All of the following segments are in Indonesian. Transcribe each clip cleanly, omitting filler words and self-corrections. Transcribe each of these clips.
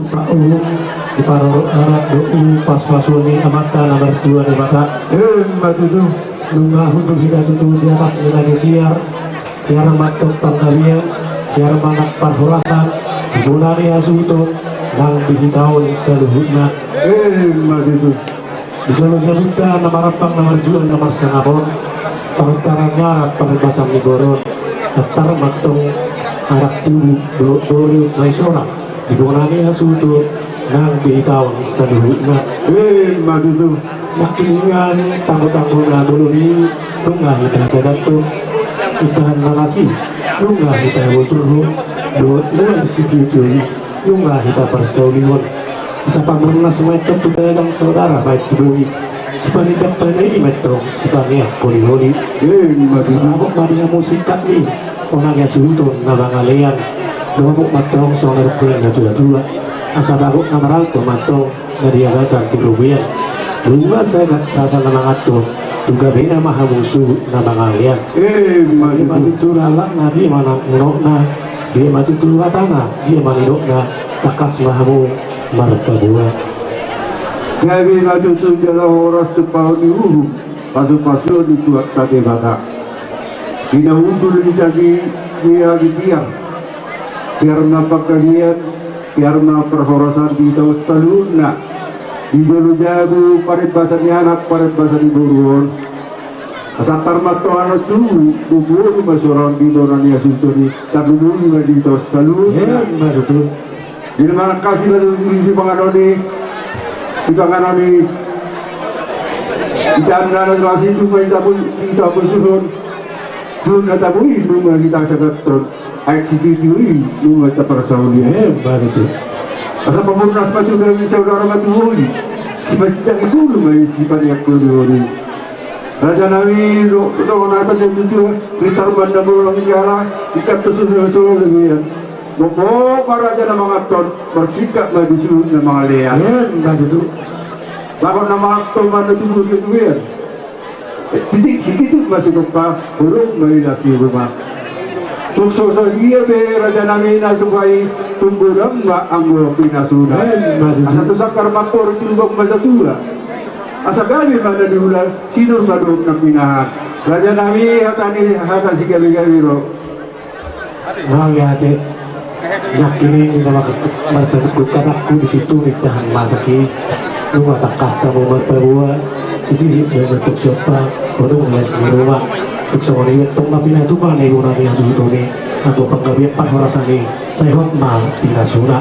Pak Umum di Paro Darat Doi pas-pasuni amata nomor 2 di mata matutu lunga hutu hingga tutu di atas menagi tiar matok pangkalian tiar manak parhorasan bunari asuto nang dihitaun seluhutna matutu di Solo Jabuta nomor rapang nomor 2 nomor sangapon pangtaran nyarat pangbasan Migoron Tatar matong arak tubuh dori maisora di bunari asuto nang dihitaun seluhutna matutu nakilingan tanggo-tanggo na dulu ni tunga hitang sadatu itahan narasi tunga hitang wuturu dua institusi tunga hita persauliwan isa pamernas metro pedagang saudara baik doi sepanjang penai metro sepanjang koli-holi masih mabuk marinya musikat nih orangnya sulutun nabangalian mabuk matong soalnya rupiah tua asa baguk namaralto matong nariagatan tirubian bunga saya rasa namangat to juga bina maha musuh nabangalian masih matutur alak na dia mana unokna dia matutur watana dia manidokna takas mahamu marpabua gabi matutur jala horas tupau di uhu pasu-pasu di tuak tate bata bina undul di tadi dia di tiang tiar napakalian tiar perhorosan di tau saluna di dulu jago parit basahnya anak parit basah di buruan asal mato anak tu bubur masoran di donania sultani tapi dulu di tos salut betul di mana kasih batu di panganoni kita anda relasi itu kita pun susun belum kata bui belum kita sekat eksekutif belum kita persaulian betul asal pemunas matu dari saudara matu holi sebab itu dulu mai sifatnya kedua Raja Nabi do nata itu ritar banda berulang jala ikat tusul demikian bobo raja nama ngaton bersikap madu sulut nama alea itu lakon nama aktor mana tubuh demikian titik masih lupa burung mai nasi rumah tukso dia be Raja Nabi na tukai tunggu nggak anggo pinasuna asa tu sakar makor timbang mazatura asa gabi mana diulang sinur madok na pinahan Raja Nabi hata si gabi ro ya ate yakini nama marbentuk kataku di situ ditahan masaki lu takas sama berperbuah siti bentuk siapa baru mulai rumah Tukso ini tong napina tu pa nego na niya suto ni ako pagkabiyak pa horasan ni sa ihot mal pinasuna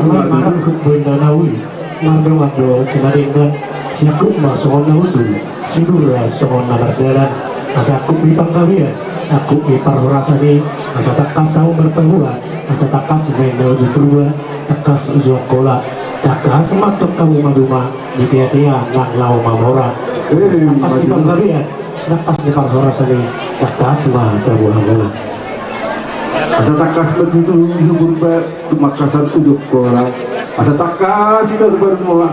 marang kuboy na nauli marang adlo kinaringan siya kuma soon na hudu sinura soon na bardaran asa ako di pangkabiyak ako di parhorasan ni asa takas sa berpehuan asa takas may naujutruwa takas ujuang kola takas matok kamu maduma di tia-tia nang lau mamora takas di pangkabiyak takas di parhorasan ni takas mah perbuahan asa takas begitu berubah makasan uduk kola asa takas itu bermula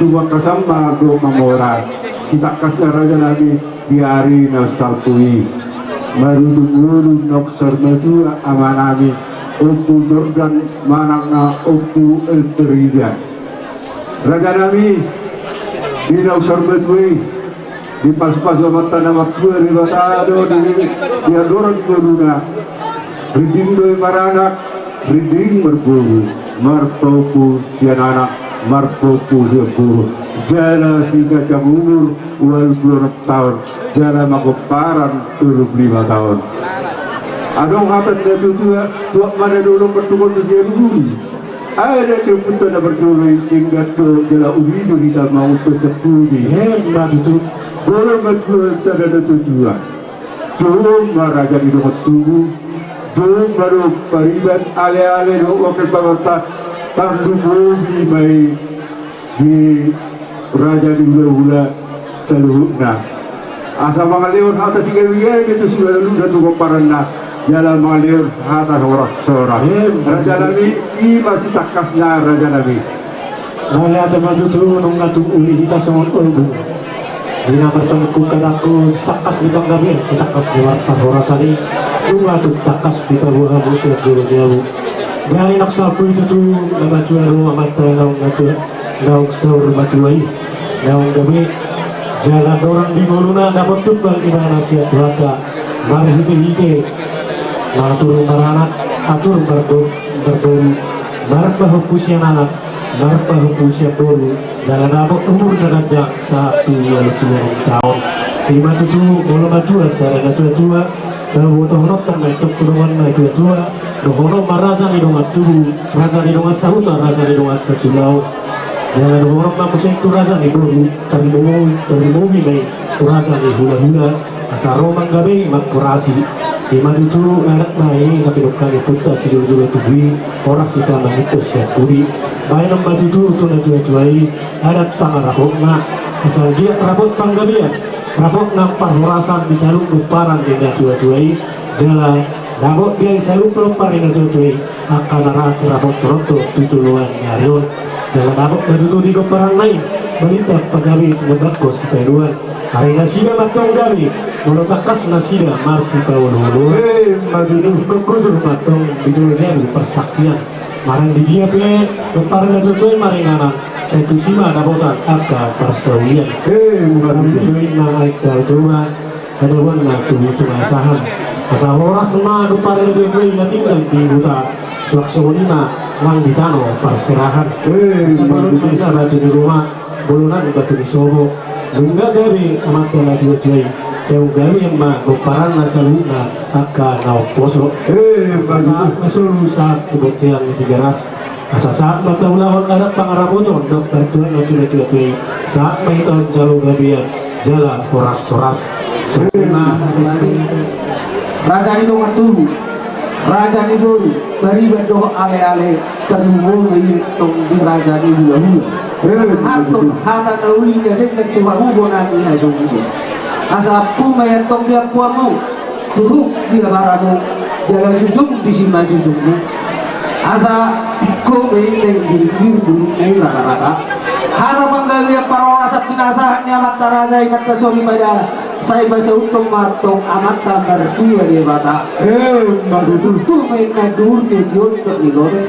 makasan mago mamora si takas Raja Nabi diari nasalpui baru dulu nok sermadua amanami upu Jordan manakna upu elteriga Raja Nabi di nok sermadui di pas-pas mata nama tua di batado di adoran goduna riding doi maranak riding berburu martopu sianana martopu sepuluh jala si kacang umur wal 20 tahun jala makoparan 25 tahun adong hatan dia tua mana dulu bertukar tu dia dulu ada tu pun tak berdua hingga tu jala ubi tu kita mau tu sepuluh hebat itu boleh betul sadar tujuan. Cuma raja di rumah tubuh, cuma baru peribat ale-ale doa ke bangsa tandu mai di raja di hula seluruhnya. Asal mengalir hata tiga wilayah itu sudah luda tu parana jalan mengalir hata sorak-sorak. Raja Nabi ini masih takasnya Raja Nabi. Malah termaju tu nunggu uli kita semua orang. Dina bertengku kadaku takas di panggabian takas di warta horasani lunga tu takas di tabuha musuh jauh-jauh Dari nak sapu itu tu nabatuan rumah mata naung saur batuai naung gabe jalan orang di Moluna dapat tumpang di mana siat wata mari hite turun baranak atur berburu marpa hupusnya anak marpa hupusnya bolu jalan dapat umur derajat 1-2 tahun 5 tu bolu matua sarana tua kalau honok tan itu kurungan tua honok maraza ni dong atu raza ni dong sahuta raza ni dong sasulau jangan honok na pusing tu raza ni bolu dari movi mai raza ni hula asaro manggabe makurasi di maju tu erat mai ngapi dokang putta sidul tubi orang sita mangitos ya puri bae nam baju tu na tuai erat pangarahokna asal dia rabot panggabean rabot nampar horasan di saluk uparan dengan tuai jala rabot dia saluk pelopar dengan tuai akan narasi rabot ronto tujuan nyarion jala rabot baju tu di uparan lain berita pagawi temebat kos peruan hari nasida matong gabi molotakas nasida marsi pawulu madunu kokusur matong bijulnya persaktian marang di dia pe uparan tuai maringanan satu sima dapotan akka persawian sambil naik daltuan kaduan na tubuh sungai saham asahora semua uparan tuai tinggal di hutan suakso lima lang ditano perserahan sebelum kita batu di rumah bulunan batu di sobo bunga dari amat telah tuai saya gawe ma uparan nasaluna akka nau poso saat mesulu saat kebutian 300 asa saat mata ulahon ada pangaraboton dok tertuan tuai saat maiton jalur gabian jala horas semua raja di dong atu raja di buru bari bedoh ale terluhur tong di raja di hula hatun hata nauli jadi ketua hubungan ini asung itu asapu mayat tong dia puamu turuk di lebaranmu jalan jujung di sima jujungmu asa ko main diri dulu main rata-rata hata panggalia parorasa pinasahannya mata raja ikat kasori pada saya bahasa untung matong amat tambar dua dia bata maksud tu main nadur tujuan untuk dilore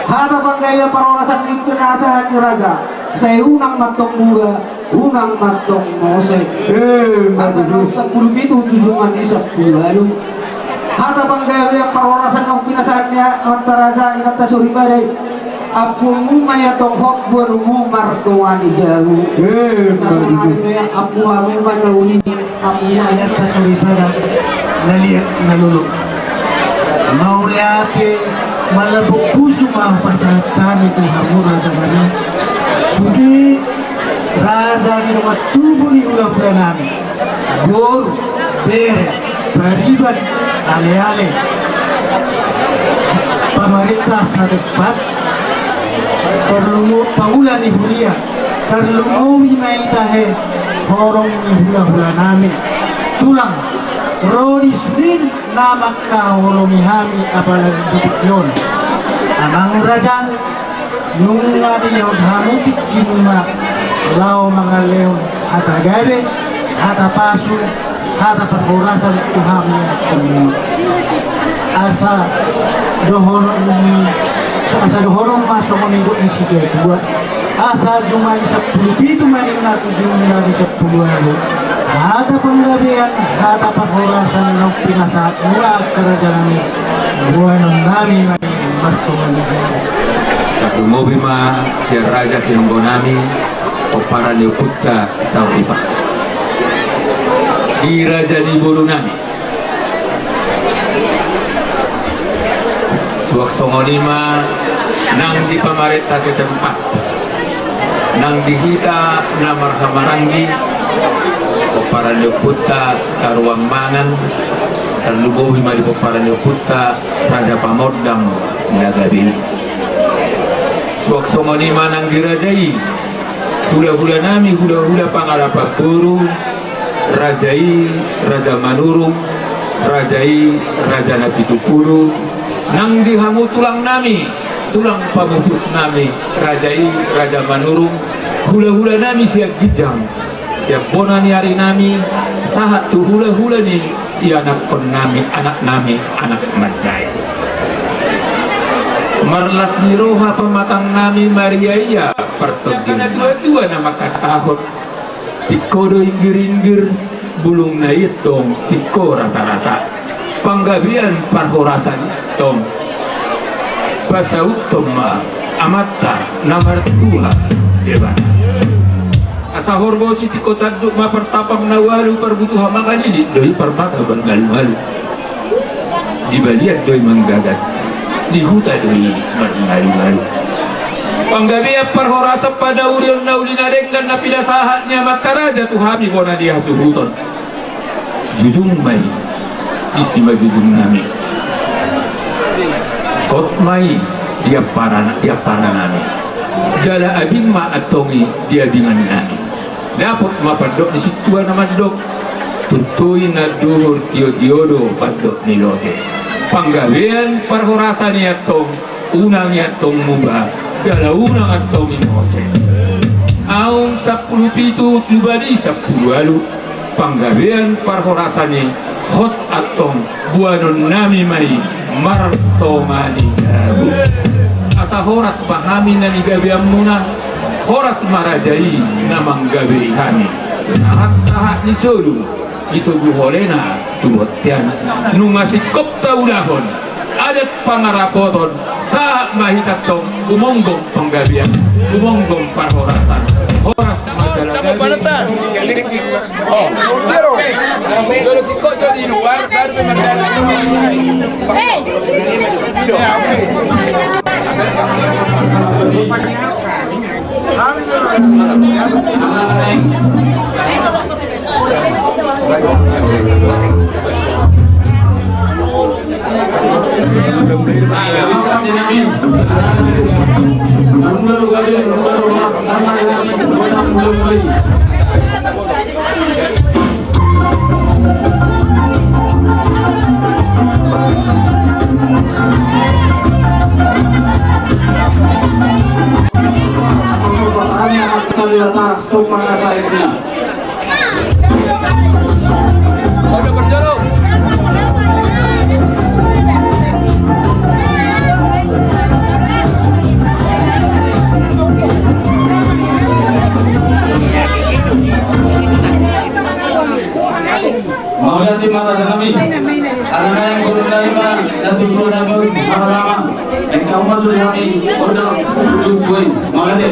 hata panggalia parorasa pinasahannya raja saya unang matong bunga unang matong mose hata kau 10 itu tujuan di 10 lalu hata panggawe parorasan ng pinasahannya mata raja ingat tasuri badai apumu maya tohok berumu martuani jalu sasungannya apu hamu manauli apu maya tasuri badai naliat naluluk mau lihat malabuk pusu mau pasatan itu hamu raja bani sudi raja di rumah tubuh di ulang pelanami bor bere beribat ale pemerintah sadepat perlu paula ni hulia perlu owi maitahe horong ni hula nami tulang rodi sudin namak ka horong hami apalagi bukyon amang raja nung ngadi yaw hamu pikimuma lao mga leon hata gabe hata pasu hata perhorasan Tuhan asa dohorong masuk minggu di situ dua asa cuma 10 itu main nato jumlah di 10 lalu hata penggabian hata perhorasan ng pinasaat mula kerajaan ini buwan ng nami main martuman Tumobi ma si raja kinongonami o para leoputta sa iba di raja di Borunami suak songonima nang di pamarita setempat nang dihita na marhamarangi o para leoputta karuang mangan terlubowi ma di para leoputta raja pamodang nagabi suak songonima nang dirajai hula-hula nami hula-hula pangalapa buru rajai raja manurung rajai raja nabi tukuru nang dihamu tulang nami tulang pamubus nami rajai raja manurung hula-hula nami siap gijang siap bonani hari nami sahat tu hula-hula ni anak kon nami anak majai marlas ni roha pematang nami Maria iya pertogin dua-dua nama katahot tikodo inggir-inggir bulung na itong tiko rata-rata panggabian parhorasan itong basaut toma amata namar tua diba asa horbo si tiko taduk ma persapang nawalu perbutuhan makan ini doi permata bergalu-galu di balian doi menggagat di hutan doi bergalu-galu panggabian parhorasan pada urion nauli narenggan napida sahatnya mata raja tuhami bona dia suhuton jujung mai isima jujung nami kot mai dia para nami jala abing ma atongi dia bingan nami dapat ma padok di situ nama dok tutui na duhur tio-tiodo padok ni lote panggawean parhorasan atong unang atong muba jala unang atong imose aung 10 pitu tubadi 10 alu panggawean parhorasan hot atong buanon nami mai martomani jabu asa horas pahami na nigabiam muna horas marajai namang gabi kami nahat sahat ni sodu itu buholena tubotian nungasih kopta ulahon adat pangarapoton saat mahitatong umonggong panggabian umonggong parhorasan horas majalagabi kalau si kojo di luar baru Udah berjalan. Maulati mara nami, arana yang guru naima, nanti guru naima lama, engkau umar sudah kami, order tujuh maulati.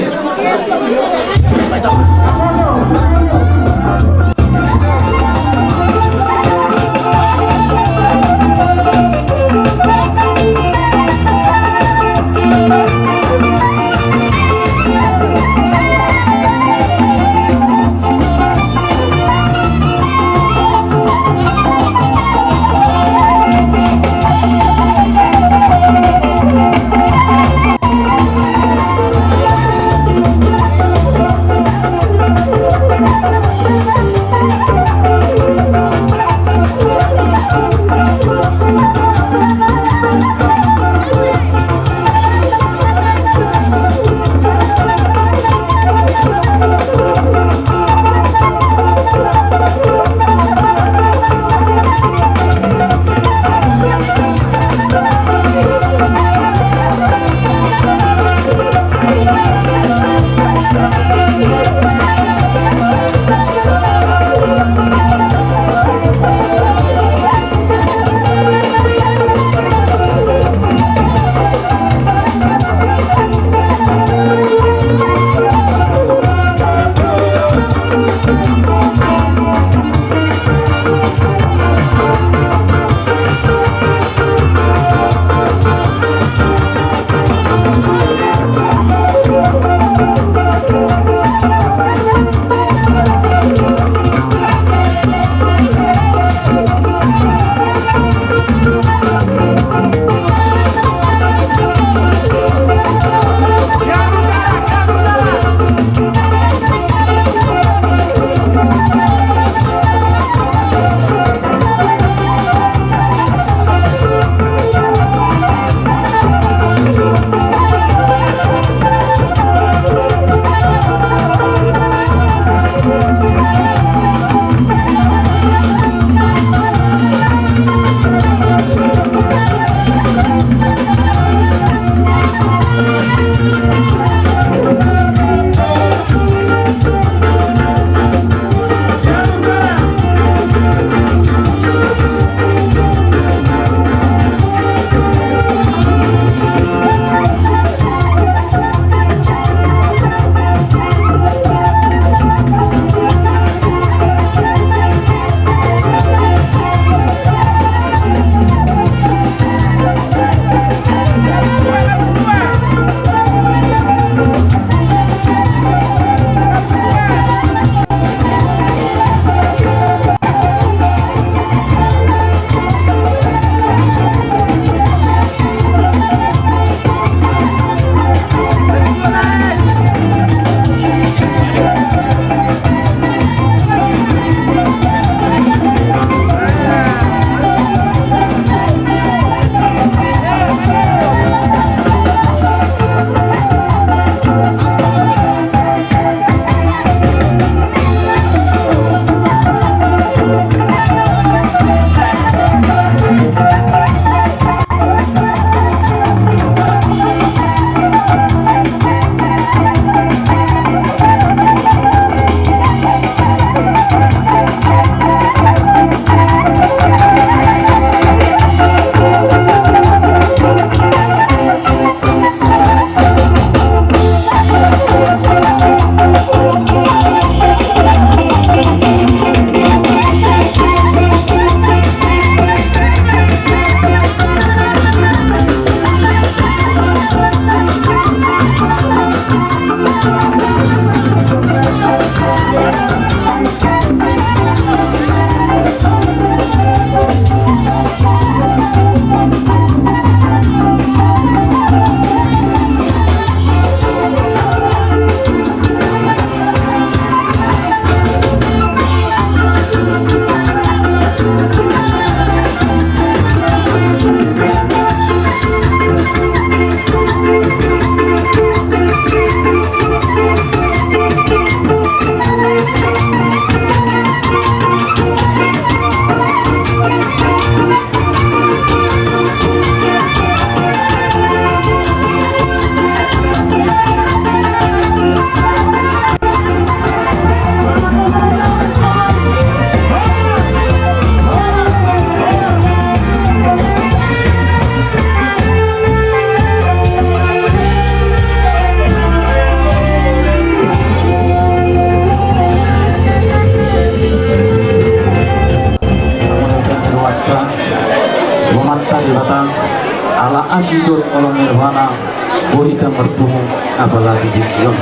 bertemu apalagi di film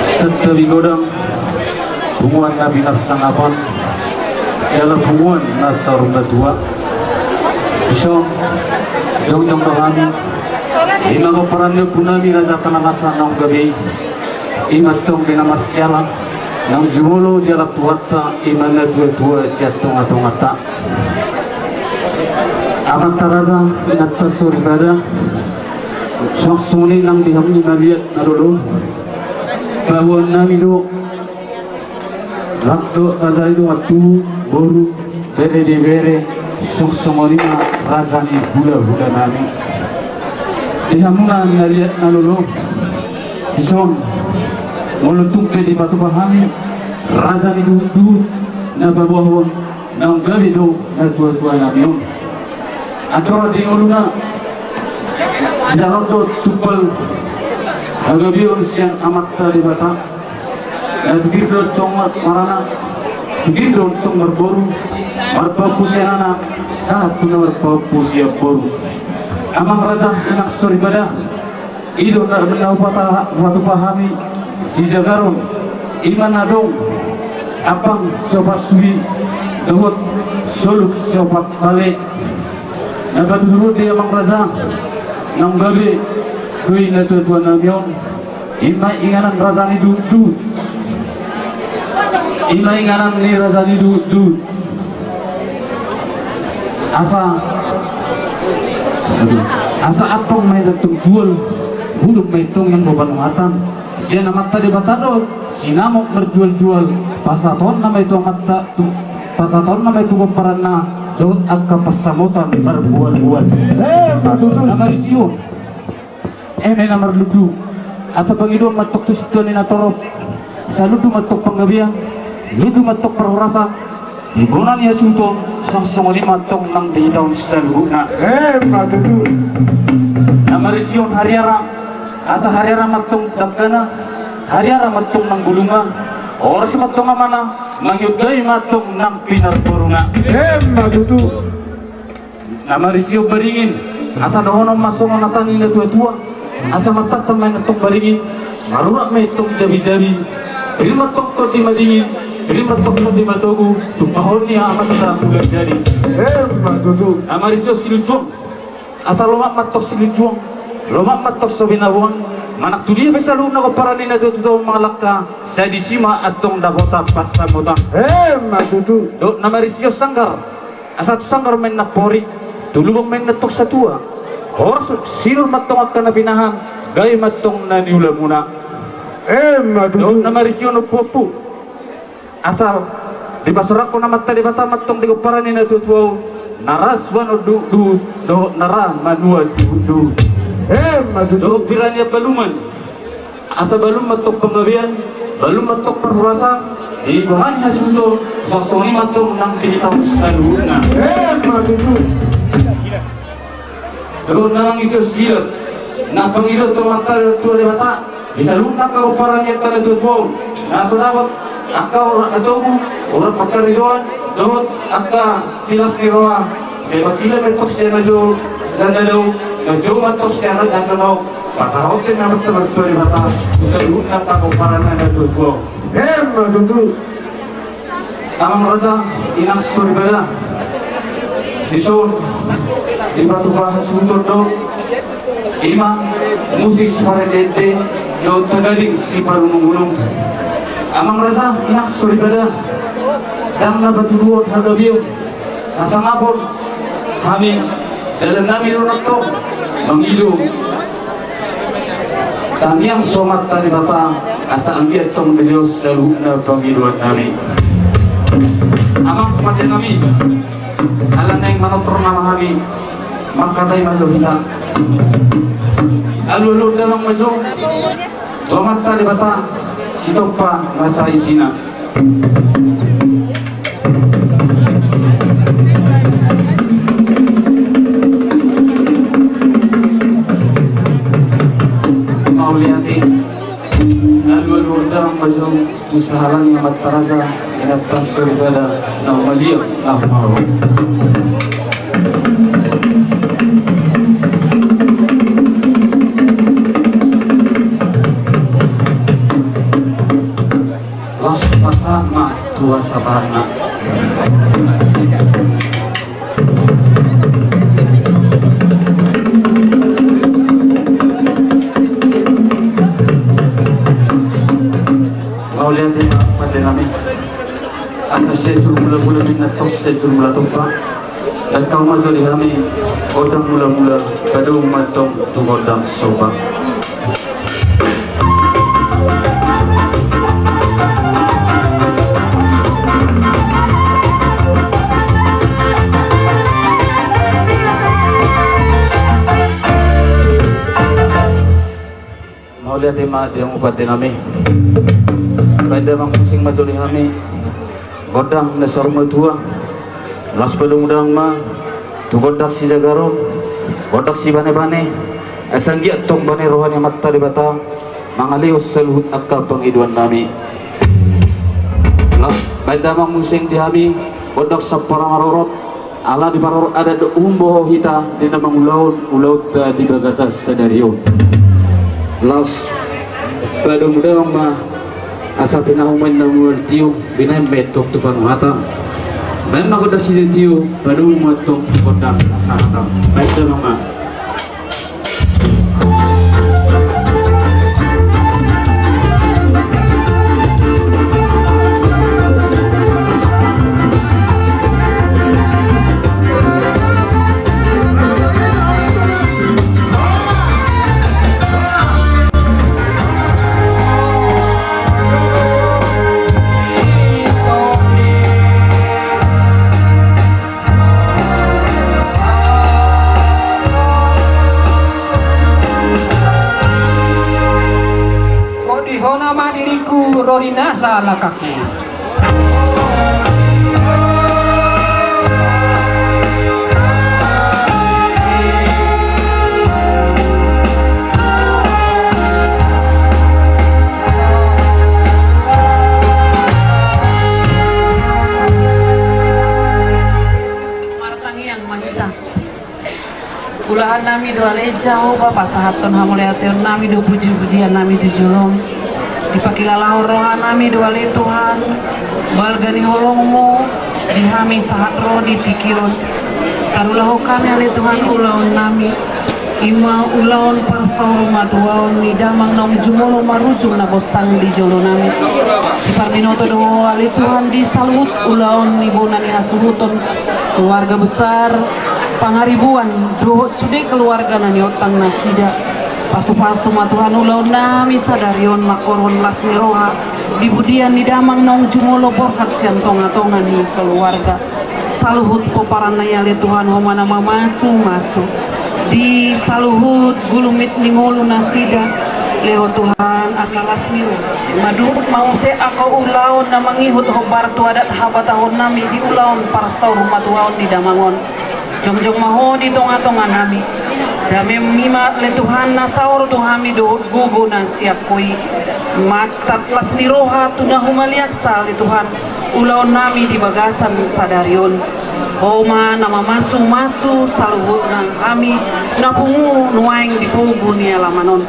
setawi godang hubungan Nabi Narsangapan jalan hubungan Nasarun Datua so jong-jong kami ima ko paranyo punami raja kanamasa ng gabi ima tong dinamasyalan ng jumulo jalak tuwata ima na tuwa siya tong ata amat taraza natasur bada sok suni nang diham naliat narulu bawon nami do rakto ada itu waktu boru bere de bere sok somorima razani hula nami dihamuna naliat narulu son mulutung pe di batu pahami razani du na bawon nang gabi do na tua nami antara di uluna jalan to tupal agabion siang amat tadi bata gidro tong marana gidro tong marboru marpapu sianana satu nomor papu siap boru amang raza anak sori bada ido na benau pata waktu pahami si jagaron iman adong apang sobat suwi dawat soluk sobat balik dapat dulu dia amang raza nang gabi kui na tuan namion ima inganan razani du ima inganan ni razani du asa apang may datong jual bulog may itong yang babalungatan siya na mata di batado sinamok berjual-jual pasaton na may itong mata pasaton na may itong paran na laut agka pasamutan berbual-bual namarisiyo may namarludu asa pangidong matok to sito ni natorop sa ludu matok panggabihan ludu matok perhorasan ibunan niya suto sang sunguli matok ng dihitaw sa luna matutu namarisiyo hariara asa hariara matok dagkana hariara matok ng gulunga oras matok nga mana mangyugay matok ng pinarpurunga matutu namarisiyo baringin asa dohono masong natanin na tua-tua asa matatamay na itong baringin marura may itong jabi-jabi pilimatok to di madingin pilimatok to di matogu tupahol niya amat sa bulan jadi matutu namarisiyo siluchuang asa lomak matok siluchuang lomak matok sa binabuang manak tuliya may salong na kaparanin na ito mga lakka sa disima atong dagota pasamutan matutu do namarisiyo sanggar asa to sanggar may napori tulubang may natok sa tua oras sino matong at kanabinahan gay matong naniula muna matutu namarisiyo no pupu asa di basurak ko na mata di bata matong di ko paranin na tutuaw naraswan o do nara manual du matutu do piranya baluman asa balum matok panggabihan balum matok perhurasan di bahan hasundo sosoni matong nang dihitaw sa luna matutu Doon na lang isosilot na pangilot o matar tuwa di bata isalun na kauparan niya ka na tutbong naso dapat akaw natubo orang pagkarizoan doon akka silas ni Roa sa magkila may tok siya na jo dandalaw na jo matok siya na dandalaw pasahot din naman sa magtuwa di bata isalun na kauparan na tutbong matutu tamang rasa inang story bala dison di batu bahas untuk do ima musik separate do tagaling si parunung amang rasa inak story bala dang na batu duot hagabiyo asa ngapon kami dalam namin unak to mangilo tamiang tomat tadi bata asa anggiat tong Diyos sa na pangiluan namin amang kepada kami alam na yung manotor na mahami makatay maso kita alulog na lang maso tomat tali bata sitok pa nasa isina mauliyati alulog na lang maso usahalan yung mataraza inatas daripada na umaliyang ahmaro tua sabarna. Mau lihat ini pada kami asas setur mula-mula minatos setur mula tumpa dan kau masuk di kami godang mula-mula kadung matong tu godang sobang. Mau lihat yang upati kami pada mang pusing matuli kami godang na sarma tua las padung ma tu godak si jagaron godak si bane-bane asanggi atong bane rohani matta di bata mangalius saluhut akka pangiduan nami las pada mang pusing di kami godak sa parang rorot ala di parorot ada do umbo hita di namang ulaut di bagasas sadario las padung ma asa tinahuman na muertiu binay metok tu panuhata baik magoda si tiu baru metok kodang asata baik sama Rorina salah kaki. Martangian mahita. Ulahan nami dua lejau bapak sahaton hamuleation nami do puji-pujian nami dijulung. Dipakilalah rohanami duali Tuhan balgani holongmu dihami sahat roh ditikion tarulah kami ali Tuhan ulaun nami ima ulaun persau matuaon ni damang nom jumolo marujung na bostang di jolo nami si parminoto do ali Tuhan di salut ulaun ni bonani hasuhuton keluarga besar pangaribuan dohot sude keluarga nani otang nasida pasu-pasu matuhan ulau nami sadarion makoron las niroha dibudian di damang nong jumolo borhat sian tonga-tonga ni keluarga saluhut poparan nayali Tuhan homana mamasu masu di saluhut gulumit ningolu nasida leho Tuhan akalas niru madubut mau se ako ulaon na mangihut hobar tuadat habatahon nami di ulaon parsau rumah tuhaon di damangon jong-jong maho di tonga-tonga nami dami mimat le Tuhan na saur tuhami do gugu na siap koi matat las niroha tunah humaliak sal le Tuhan ulaon nami di bagasan sadarion Oma nama masu saluhut nang kami napungu nuaing di pugu ni alamanon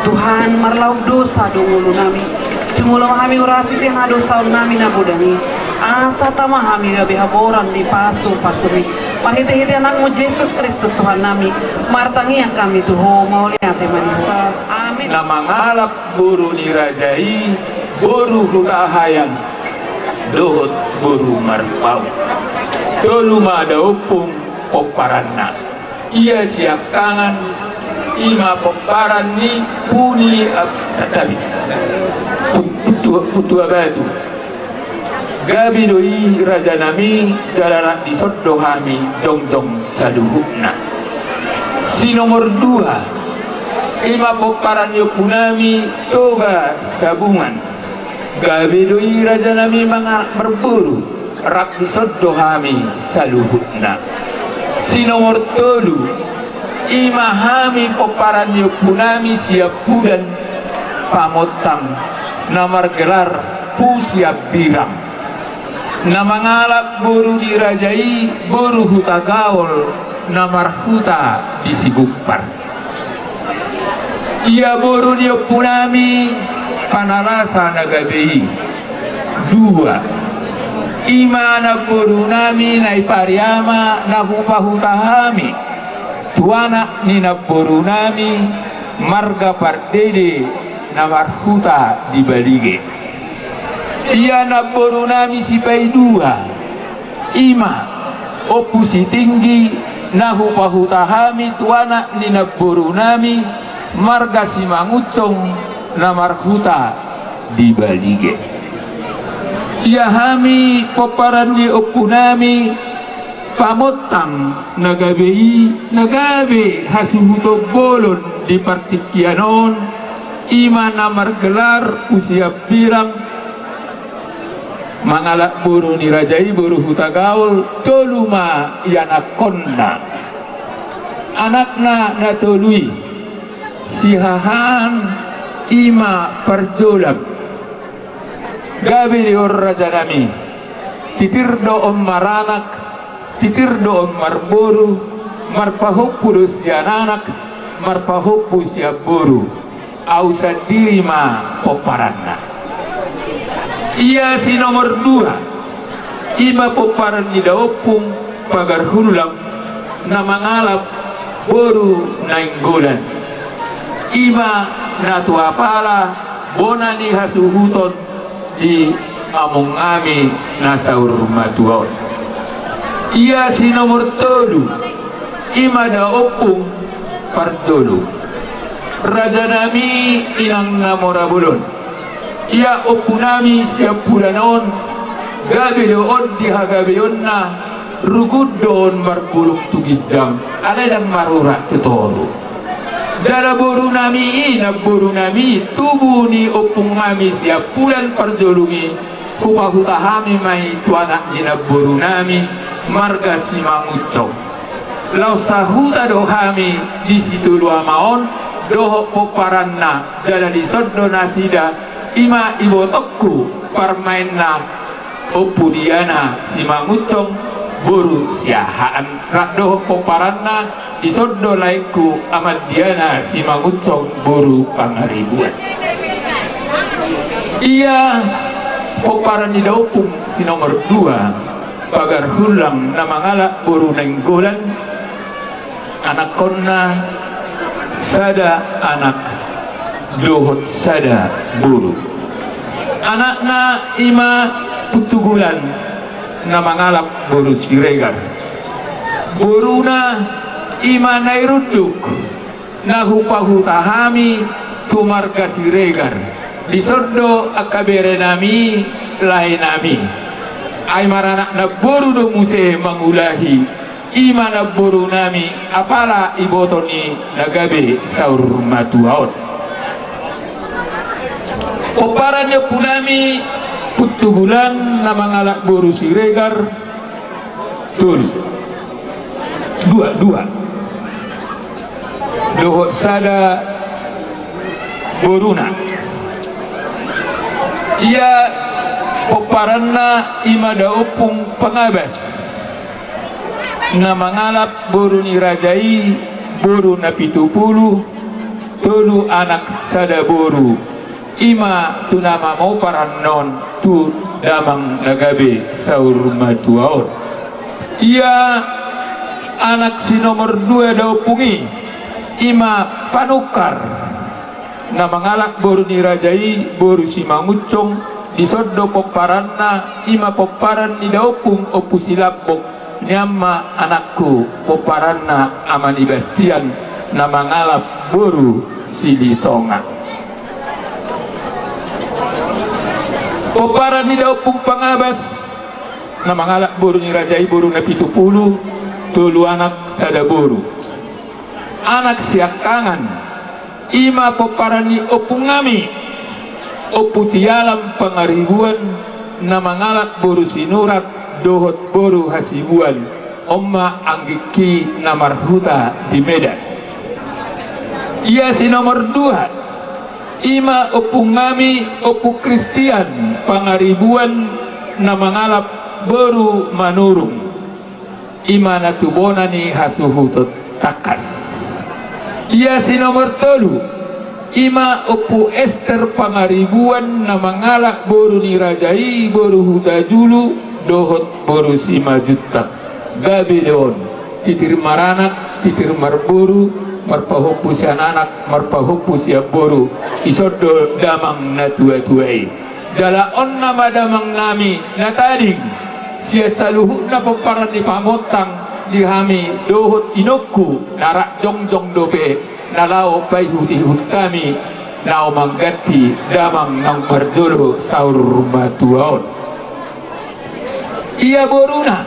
Tuhan marlauk dosa dongulu nami cumulo kami urasi sih dosa nami nabudani asa tama kami gabi haboran di pasumi mahiti-hiti anakmu Yesus Kristus Tuhan nami martangi yang kami tuho mau lihat manisa amin na mangalap buru dirajai buru hutahayan dohot buru marpau tolu madaupung poparanna ia siap kangan ima poparan ni puni katabi putua batu gabi doi raja nami jalanan di soddo kami jongjong saduhukna si nomor 2 ima poparan yokunami toga sabungan gabi doi raja nami berburu rak di soddo kami saluhukna si nomor 3 ima kami poparan yokunami siap pudan pamotang namar gelar pu siap birang nama ngalap buru dirajai buru huta gaul namar huta disibukpar ia buru diopunami panarasa nagabehi 2 Ima naburu nami na ipariama na hupahutahami tuana ni naburu nami marga pardede na marhuta di balige. Iya naburu nami si paidua ima opusi tinggi na hupahutahami tuana ni naburu nami marga si mangucong na marhuta di balige. Ya hami poparan di opunami pamotang nagabe hasuhuto bolon di partikianon ima namar gelar usia pirang mangalak buru ni rajai buru hutagaul toluma yanakonna anakna natolui sihahan ima perjolab gabi dior raja nami titirdo om maranak titirdo om marboru marpahupu siananak marpahupu siaburu ausa dirima poparanna. Ia si nomor 2 ima poparan di daopung pagar hulam na mangalap boru nainggolan ima natuapala bonani hasuhuton di among ami nasaur matuaon. Ia si nomor 3 ima daopung parjolu raja nami inang namorabulon. Ia opunami siap pulanon gabe doon dihagabeyon na rugud doon marbulong tugidjam ada yang marurak tutoru dala boru nami nagburu nami tubuh ni opung kami siap pulan parjolungi hupahutahami mai tuanak ni nagburu nami marga si mangucong lau sahuta dohami di situ lua maon doho poparanna jala di soddo nasida ima ibotokku parmainna opudiana si mangucong boru siahaan rakdoh poparanna isoddo laiku amadiana si mangucong boru pangaribuan. Ia poparan di daupung si nomor 2 pagar hulang na mangalak boru nenggolan anak konna sada anak dohot sada boru anakna ima putugulan na mangalap boru siregar boruna ima nairunduk na hupahutahami tumarga siregar disondo akabere nami lain nami ay maranak na boru do muse mangulahi ima na boru nami apala ibotoni nagabe saur matuaon poparannya punami putugulan na mangalak boru siregar dua dohot sada boruna ia poparanna imada opung pangabas na mangalap boru ni rajai boru na 70 tolu anak sada boru ima tunama mau paranon tu damang nagabe saur matuaon. Ia anak si nomor 2 daupungi ima panukar na mangalak boru ni rajai boru si mangucong disoddo poparanna ima poparan ni daupung opusilapok nyama anakku poparanna amani bastian na mangalap boru si ditonga. Poparan ni daupung pangabas na mangalak boru ni rajai boru na 70 tulu anak sada boru anak siakangan ima poparan ni opung ngami oputialam pangaribuan na mangalak boru sinurak dohot boru hasibuan omma anggiki na marhuta di Medan. Ia si nomor 2 ima opung ngami opu Kristian pangaribuan na mangalap boru manurung ima natubonani hasuhutot takas. Ia si nomor 3 ima opu Ester pangaribuan na mangalak boru ni rajai boru hudajulu dohot boru si majutak gabi don titir maranak titir marburu marpahupu si anak marpahupu si boru isodo damang na tua-tuai jala on nama damang nami natading sia saluhu na peparan di pamotang di hami dohot inoku narak jongjong dope nalau payhu ihutami nau manggati damang nang marjolo saur matuaon iya boruna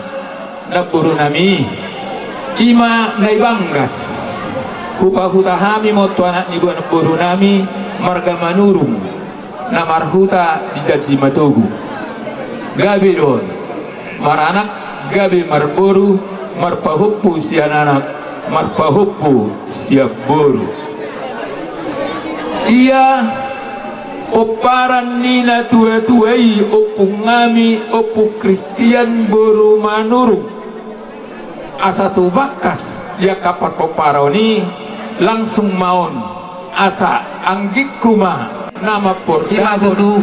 na borunami ima naibanggas hupa-huta hami moto anak ni buan borunami marga manurung na marhuta di jaji matogu gabi don maranak gabi marboru marpahupu sian anak marpahupu siap boru iya oparan nina tua-tuai opu ngami opu Kristian boru manurung asa tu bakas ya kapat poparoni langsung maon asa anggik kuma nama por Ima tutu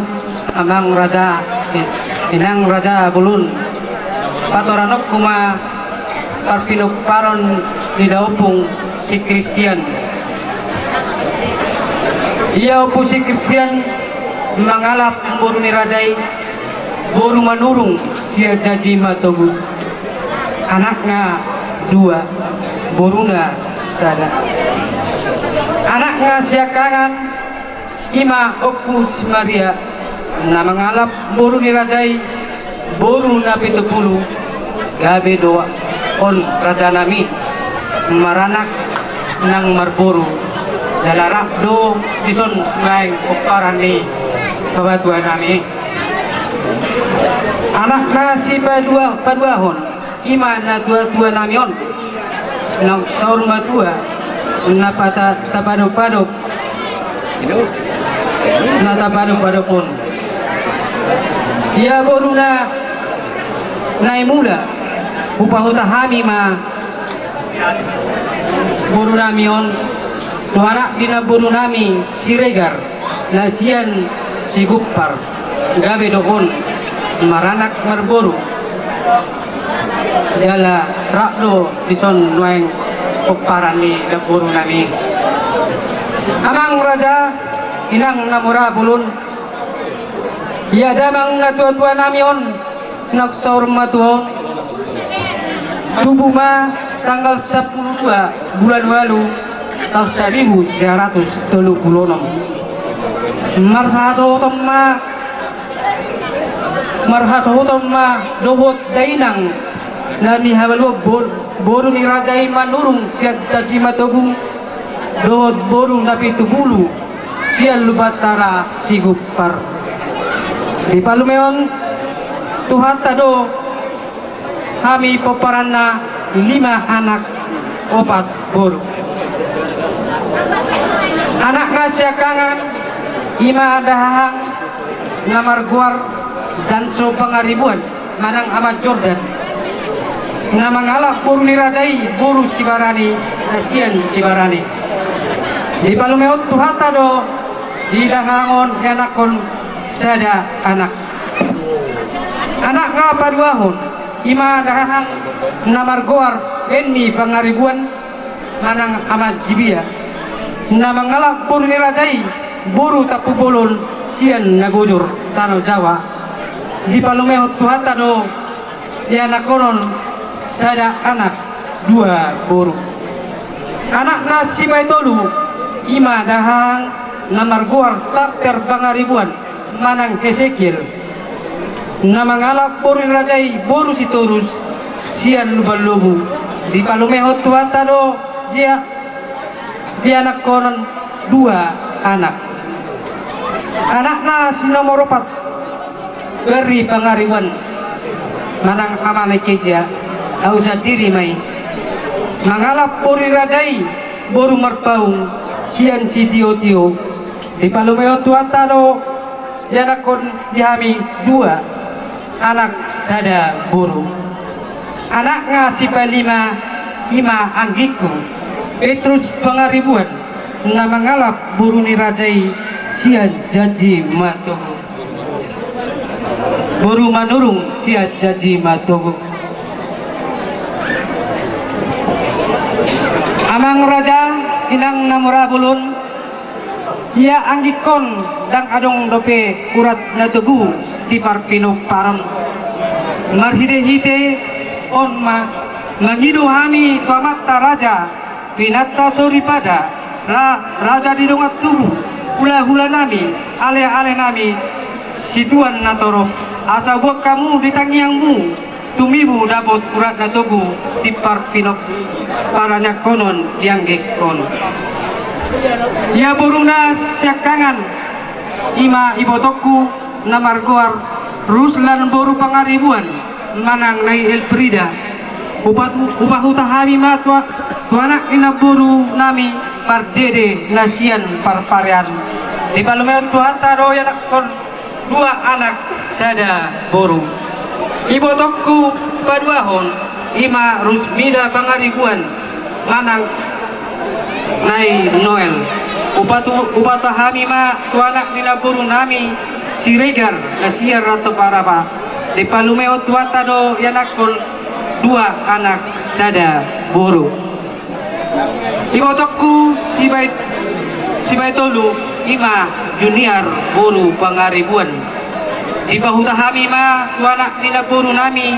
amang raja inang raja bulun patoranok kuma parpinok paron di daupung si Kristian ia opu si Kristian mangalap boru ni rajai boru manurung sia jaji matogu anaknya 2 boruna sada anaknya sia kangan ima opu si Maria na mangalap boru ni rajai boru na 70 gabe doa on raja nami maranak nang marboru jalarak do dison ngai oparan ni babatuan nami anak nasi paduahon ima na tua nami on nang saur matua na pata tapado na tapado pun ia boru na naimula upahuta hami ma boru nami on tuanak dina boru nami siregar nasian si gupar gabe doon maranak marboru jala rakdo dison nueng uparan ni da boru nami amang raja inang namura bulun ia damang na tua-tua nami on naksaur matuon tubuh ma tanggal 12 bulan walu tahun 1936 marhasotom ma dohot dainang nani habalu boru ni rajai manurung siat jaji matogung dohot boru nabi tubulu siat lubatara sigupar di palumeon Tuhan tado kami peparana 5 anak 4 boru anak ngasya kangan ima dahang ngamar guar janso pangaribuan manang amat Jordan ngamangalak boru nirajai boru sibarani nasian sibarani di palumeot Tuhan tado di dahangon enakon sada anak ngapaduahon ima dahang namar goar enni pangaribuan manang amat jibia namangalak boru nirajai boru tapu bolon sian nagojor tanah Jawa di palumehot tuhata do di anak konon sada anak 2 boru anak nasi baitolu ima dahang namar goar takter pangaribuan manang Ezekiel namangalak boru nirajai boru sitorus sian lubalubu di palumehot tuhata do dia di anak konon 2 anak na sinomor 4 beri pangariwan manang amanay kesya ausa diri may mangalap puri rajai boru marpaung sian si tio di palumeo tuatano di anak kon dihami 2 anak sada boru anak nga si palima ima anggiku Petrus pangaribuan na mangalap boru ni rajai sian jaji matogu boru manurung sia jaji matogu. Amang raja inang namura bulun ia anggikon dang adong dope kurat natugu di parpino paron marhide-hide on mangidu hami tuamata raja pinata soripada raja di dongat tubuh hula-hula nami ale-ale nami situan natoro asa gua kamu ditangiangmu tumibu dapat kurat natugu di parpino paranya konon yang gekon ya boruna siakangan ima ibotoku namargoar ruslan boru pangaribuan manang nai elprida upah utahami matwa tuanak ina boru nami pardede nasian parparian di palumeot tuhata doyan kon dua anak sada boru ibotoku paduahon ima rusmida pangaribuan manang nai Noel upatahami ma tuanak nila buru nami siregar nasiar rato parapa di palumeo tuata do yanakon dua anak sada buru ibotokku sibay tolu ima junior buru pangaribuan di pahutahami ma tuanak nila buru nami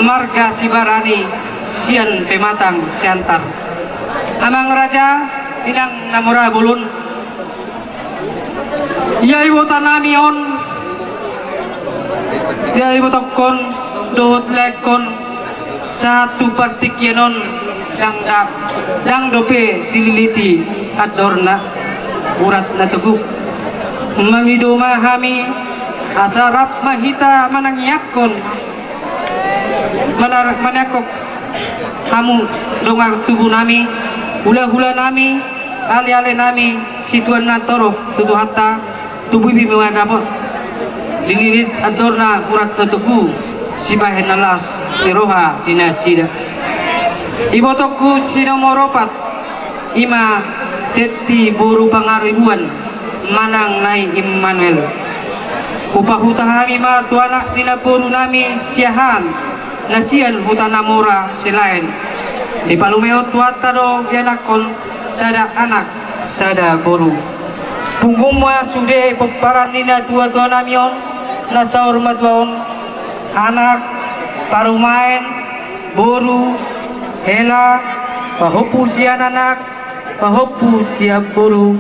marga sibarani sian pematang siantar amang raja inang namura bulun iya ibu tanami on iya ibu tokon dohot lekon satu partikienon dang dope dililiti adorna urat na tuguk mangido mahami asarap mahita manangyakon manakok kamu dongang tubuh nami hula-hula nami ale-ale nami situan nantorok tutu hatta tubuh bimiwa dapat lililit adorna urat natugu sibahen alas tiroha dinasida ibotokku sinomoropat ima teti buru pangaribuan manang nai Immanuel upahutahami ma tuanak dina buru nami siahan nasian hutanamora selain di palumeo tuata do yanakon sada anak sada boru punggungma sude peparan nina tua-tua namion nasaur matuaon anak parumain boru hela pahopu sian anak pahopu siap boru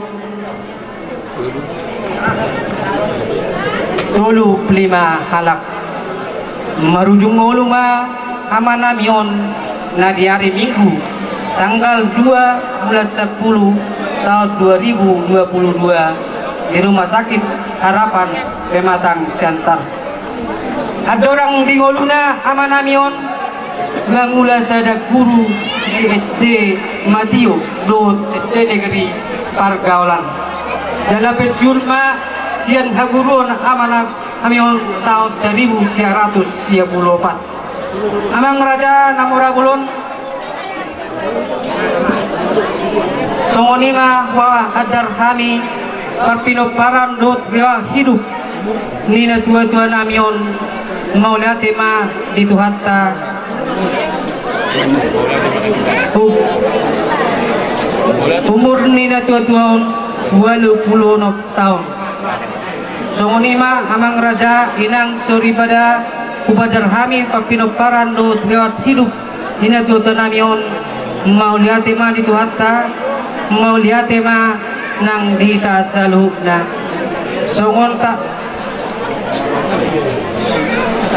tolu pelima halak marujung oluma amanamion nah di hari Minggu tanggal 2 bulan 10 tahun 2022 di Rumah Sakit Harapan Pematang Siantar ada orang di ngoluna amanamion mangula sada guru di SD Matio Dot SD Negeri Pargaulan dalam pensiun ma sian haguruan amanamion tahun 1994 amang raja namura bulun songonima wa adar hami parpino paran dot bewa hidup nina tua-tua namion maulate ma dituhatta umur nina tua-tua 26 tahun songonima amang raja inang soribada upadar hami papino parando lewat hidup hina tu tanamion mau lihat tema di tuhatta mau lihat tema nang dita saluhna songon tak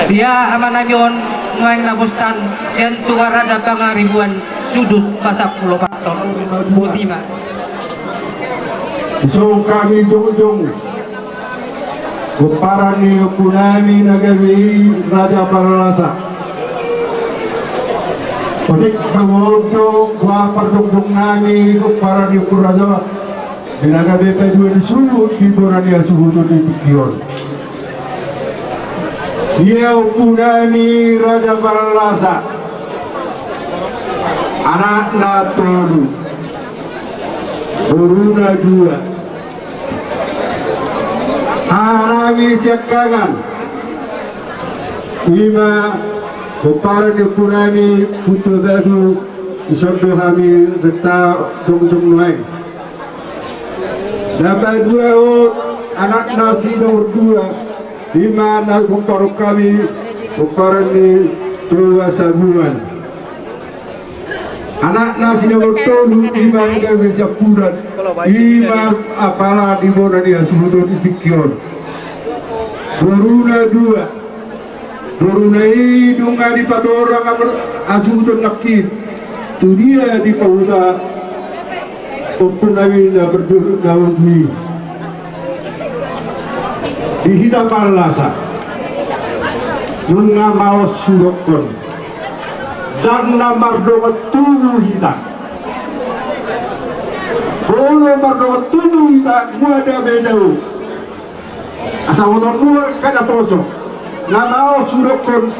dia amanamion ngoeng nabustan sian tuwa raja pangaribuan sudut pasak pulau katon butima so kami jung Kuparani punami nagawi Raja Paralasa Padik kawodo Kwa pardong nami Kuparani Puraja Binagabi peduan suhu Kiburani asuhudu di pikion Ia punami Raja Paralasa Anak natolu Buruna dua Harami siakangan Ima Bupara ni punami putu baru isodo kami reta dong noeng. Dapat dua anak nasi nomor 2 lima anak bupara kami Bupara ni tua sabuan. Anak nasi nomor 3 lima yang bisa pulat lima apalah di mana dia sudah dipikiran. Boruna 2 Borunai dunga di patorang asudon nakit tu dia di pauta optunawin na berduduk daudi di hitam palasa nunga mau surokon dan namar doa tubuh hitam bolo mardoa tubuh hitam muada bedau asal orang kada poso namao surokon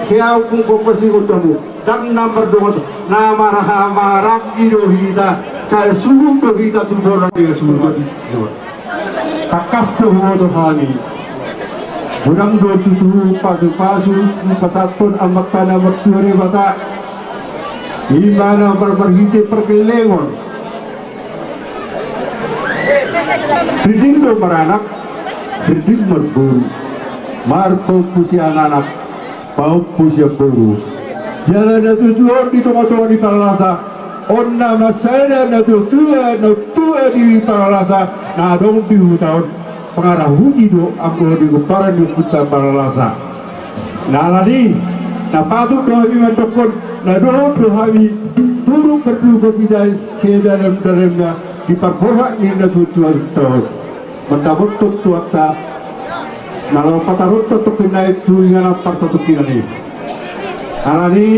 kaya kung kumpasi utamu dan namar doon namaraha marang idohita sa sulong dohita tuboran dia sulong takas dohodo hani unang do tutu pasu pasatun amat tanah mertuari bata imana berhiti perkelengon biding do maranak biding merburu marpo pusia anak pau pusia buru jalan itu tuan di tengah-tengah di Palasa on nama saya na tua di Palasa na dong di tahun pengarah huji do aku di Kupara di Kuta Palasa na lagi na patut do kami mantokon na do kami turun berdua tidak sedalam dalamnya di parkorak ni na tua tahun mendapat tua ta nalau patarut tutup naik tu ingana partutup ini alani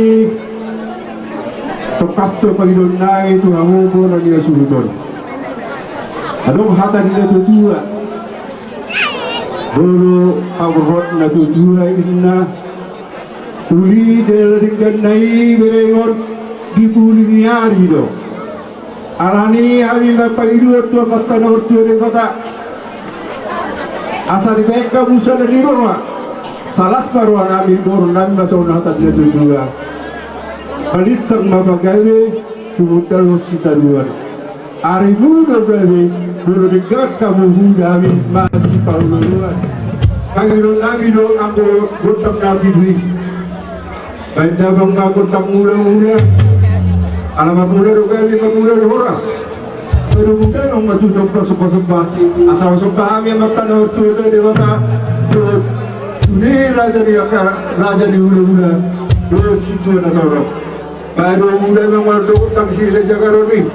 tokas tu pagidon naik tu hamu pun dia surutun adong hata dia tu dua bolu awrot na tu dua inna uli dari ganai bereor di puliniari do alani kami pagido tu makan ortu de kata asal mereka musa dari rumah salas baru nami dorong nami masuk nata dia dua balitang mabagawe tumudal sita luar hari muda gawe dulu dekat kamu muda kami masih paulu luar panggil nami do aku gotak nabi dui baik dabang aku gotak muda alamat muda do gawe muda do horas Kemudian orang macam tu sebab asal sebab kami makan orang tu dewata ni raja di hulu-hulu dulu situ ada orang baru mulai memang dulu tak sih jaga roni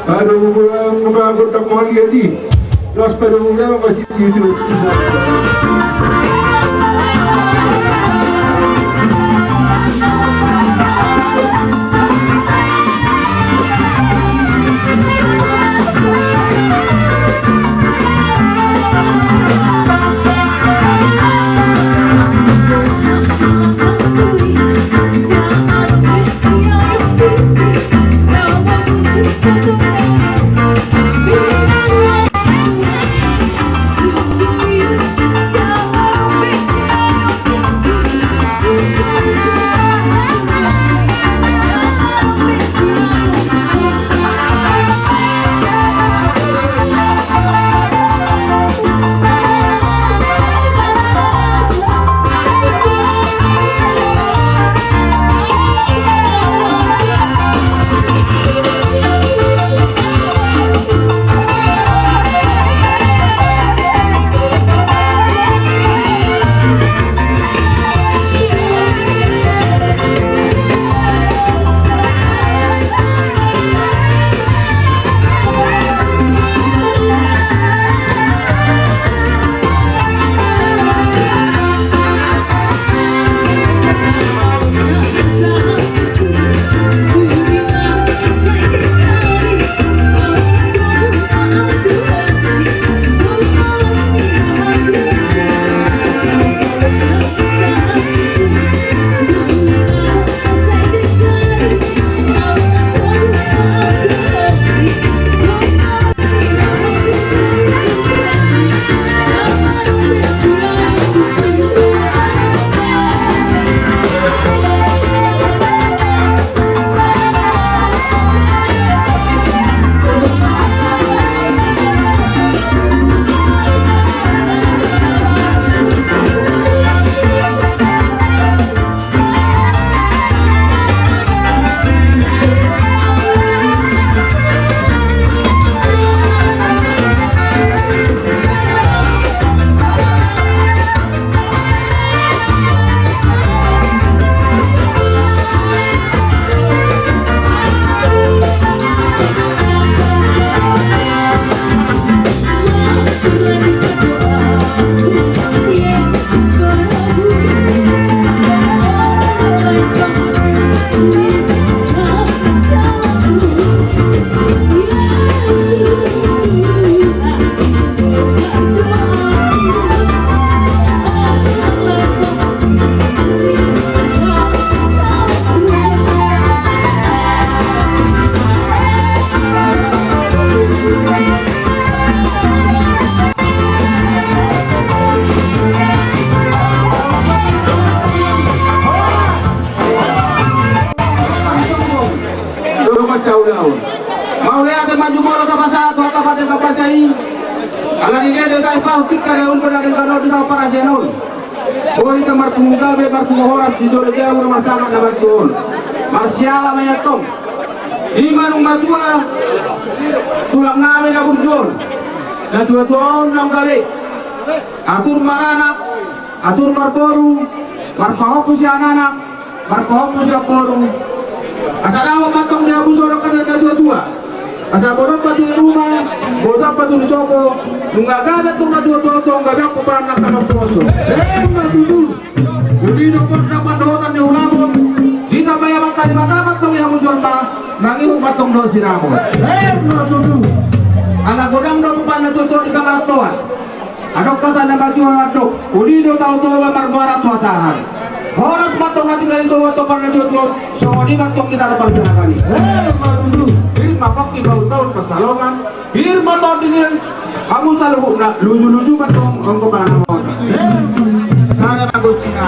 baru mulai memang tak mau lihat di los baru mulai masih itu Kalau kita reun pada dengan di tahu para senol. Oh itu marpunga be marpunga horas di dole dia rumah sangat na martun. Marsiala mayatong. Imanung matua tulang namin na burjon. Na tuon nang gali. Atur maranak, atur marporu, marpahopo si anak, marpahopo si aporu. Asalawa matong dia busoro kada na tua. Asa borong patu di rumah, botak patu di soko, nunggaga tong na tua tong gabak peperan nak kanong poso. Matutu. Uli dokter dapat dotan di ulabot. Kita bayamat tadi matamat tong yang muncul pa, nangi matong do sinamot. Matutu. Anak godam do pepan na tuto di pangaratoan. Adok kata na baju adok, uli do tau tua marbarat wasahan. Horas matong na tinggalin tua topan na tuto, so di matong kita dapat sinakani. Matutu. Mapak di bau-bau pesalongan firma tahun ini kamu selalu nak lucu-lucu batong kau mana mau sana bagus Cina.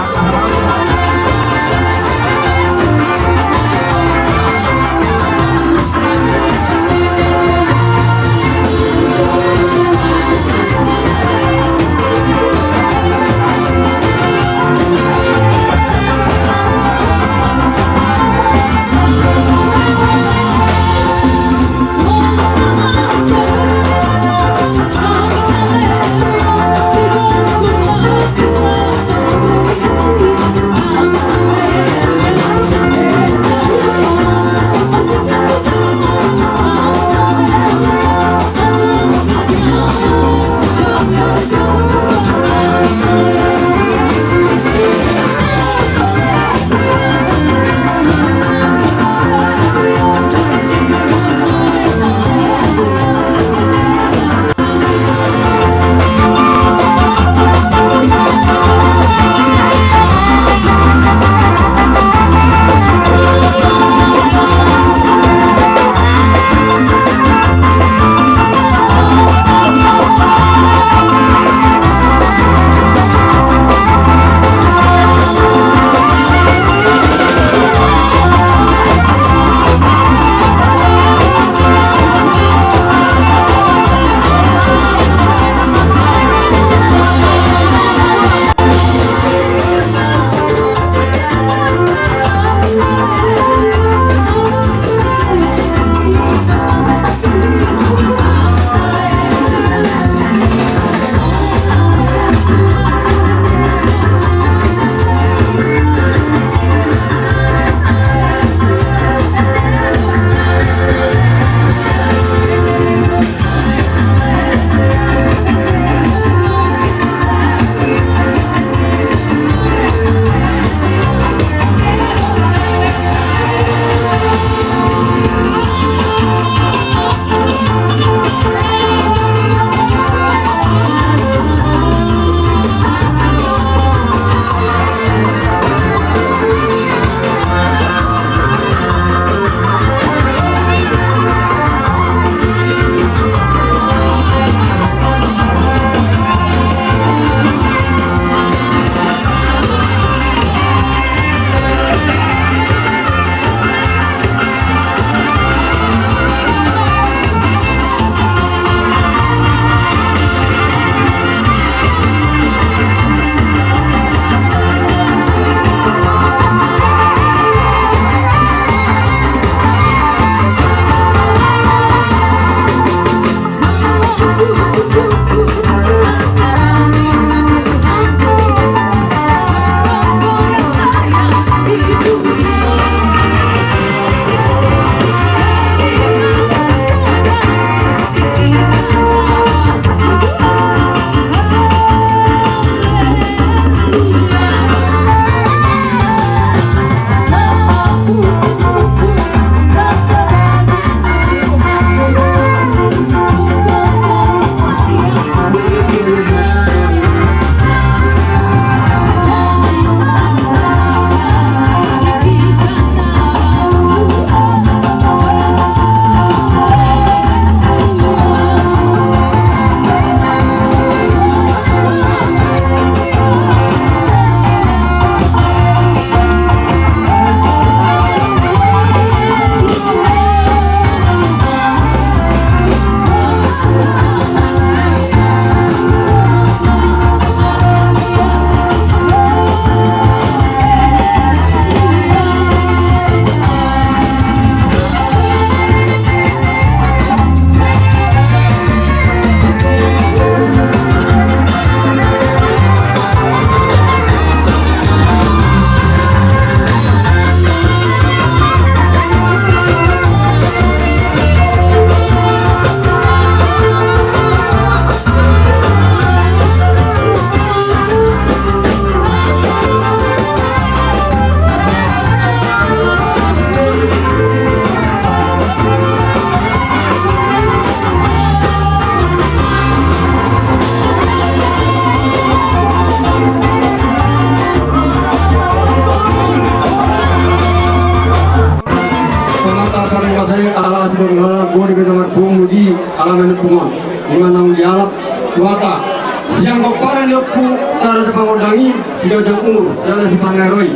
Sekarang lihatku cara cepat mendangi sila jang umur jalan si pangeroi.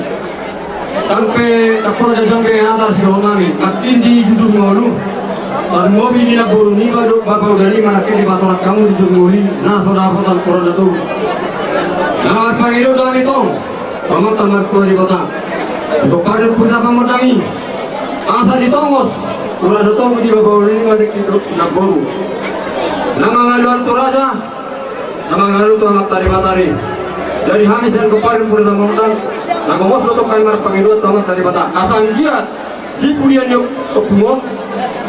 Sampai kapal jajang ke atas si Romami. Katin di jujur ngolu. Dan mobil di naburu ni bapak udah ni mana kini batorak kamu di jujur ngoli. Nah saudara potan koran jatuh. Nah pagi itu dalam itu. Tamat kuah di kota. Untuk pada pertama mendangi. Asal ditongos. Koran jatuh di bapak udah ni mana kini naburu. Nama ngaluan Toraja. Nama ngalu tu amat tari. Jadi hamis dan kemarin pun sama undang. Nah ngomos lo tu kamar pangidut tu amat tari bata. Asal giat di pulian yuk kepungong.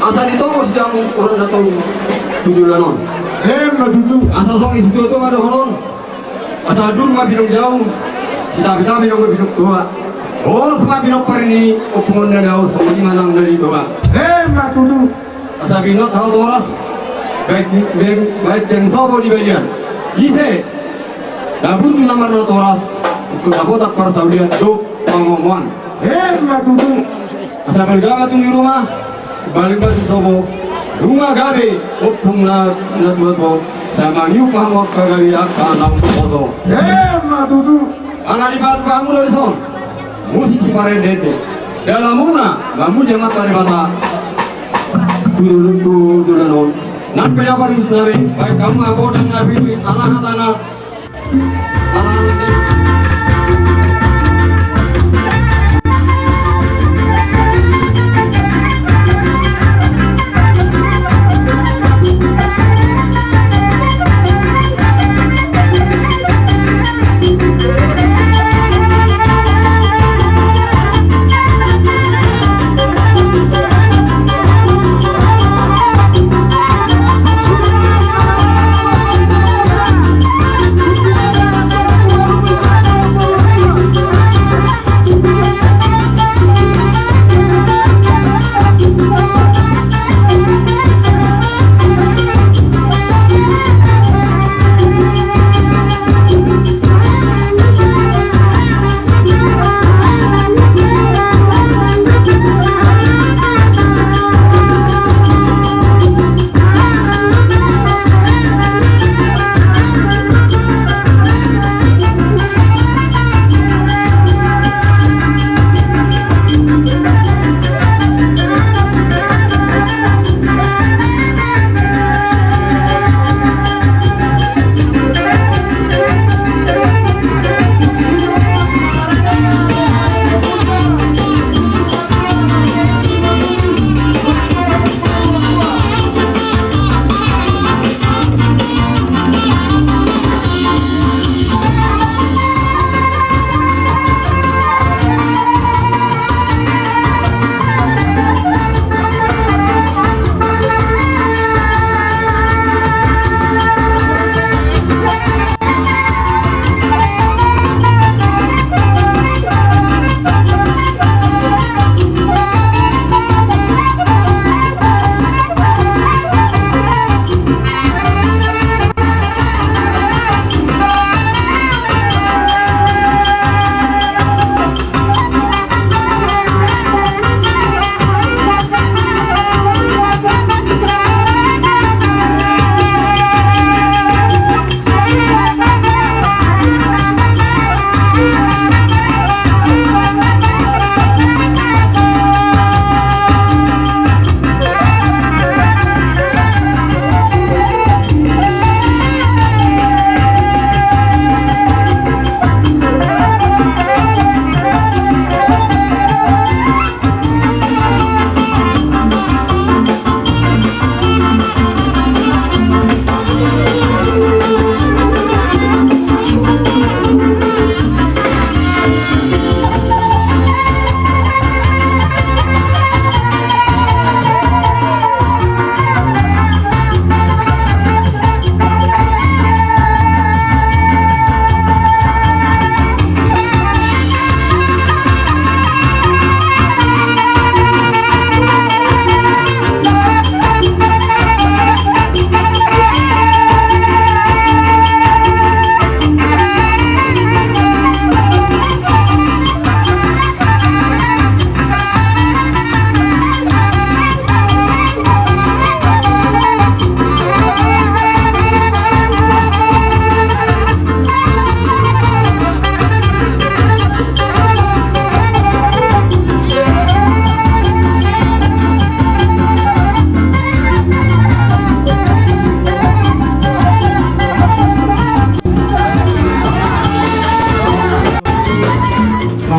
Asal ditongos jamu orang datang tujuh lanon. Matutu. Asal song isi tu ada honon. Asal dur mah binong jauh. Kita binong tua. Oh semua binong par ini kepungon na daw so di manang dari tua. Matutu. Asal binong tahu toras. Baik yang sobo di bagian. Ise, dapur tu nama toras. Itu dapat tak para saudiat tu pengomongan. Matutu. Asal bergaga tu di rumah. Balik sobo. Rumah gabe. Opung na buat bo. Sama niu paham kagabi akan nang poso. Matutu. Anak di batu kamu dari son. Musik si parendete. Dalam muna, kamu jemaat dari bata. Tudulan. Nampak apa di sana? Baik kamu aku dan Nabi Allah tanah.